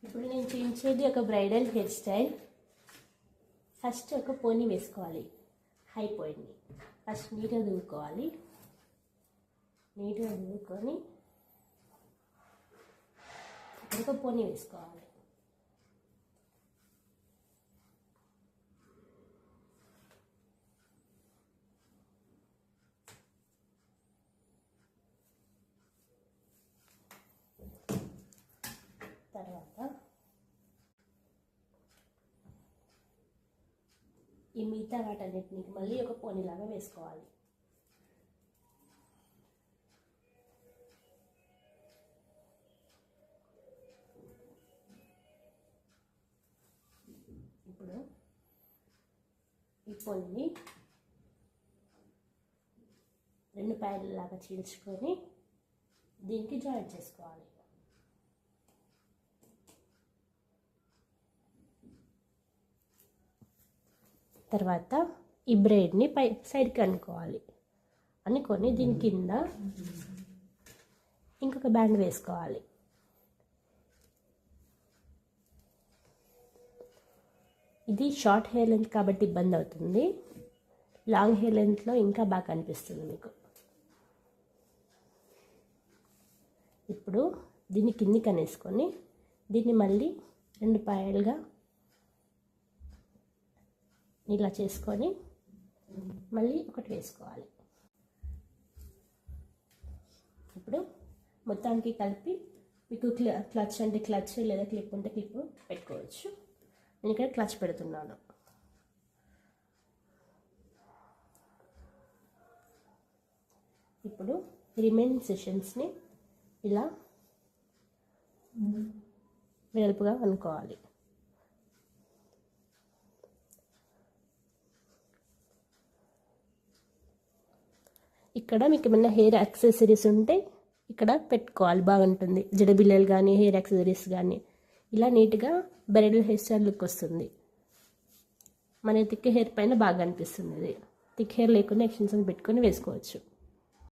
ఇప్పుడు నేను చూపించేది ఒక బ్రైడల్ హెయిర్ స్టైల్. ఫస్ట్ ఒక పోనీ వేసుకోవాలి, హై పోయిని ఫస్ట్ నీట్గా దువ్వుకోవాలి. నీట్గా దువ్వుకొని ఒక పోనీ వేసుకోవాలి. తర్వాత ఈ మిగతా వాటన్నిటిని మళ్ళీ ఒక పోనీలాగా వేసుకోవాలి. ఇప్పుడు ఈ పోనీని 2 పాయలలాగా చీల్చుకొని దీనికి జాయింట్ చేసుకోవాలి. తర్వాత ఈ బ్రైడ్ని సైడ్కి అనుకొని దీని కింద ఇంకొక బ్యాండ్ వేసుకోవాలి. ఇది షార్ట్ హెయిర్ లెంత్ కాబట్టి ఇబ్బంది అవుతుంది, లాంగ్ హెయిర్ లెంత్లో ఇంకా బాగా కనిపిస్తుంది మీకు. ఇప్పుడు దీన్ని కిందికి అనేసుకొని దీన్ని మళ్ళీ 2 పాయలుగా ఇలా చేసుకొని మళ్ళీ ఒకటి వేసుకోవాలి. ఇప్పుడు మొత్తానికి కలిపి మీకు క్లచ్ అంటే క్లచ్ లేదా క్లిప్ ఉంటే క్లిప్ పెట్టుకోవచ్చు. నేను ఇక్కడ క్లచ్ పెడుతున్నాను. ఇప్పుడు రిమైనింగ్ సెషన్స్ని ఇలా వెడల్పుగా అనుకోవాలి. ఇక్కడ మీకు ఏమైనా హెయిర్ యాక్సెసరీస్ ఉంటే ఇక్కడ పెట్టుకోవాలి, బాగుంటుంది. జడబిల్లలు కానీ హెయిర్ యాక్సెసరీస్ కానీ ఇలా నీట్గా బ్రైడల్ హెయిర్ స్టైల్ లుక్ వస్తుంది. మన థిక్ హెయిర్ పైన బాగా అనిపిస్తుంది. అది థిక్ హెయిర్ లేకుండా ఎక్స్టెన్షన్ పెట్టుకొని వేసుకోవచ్చు.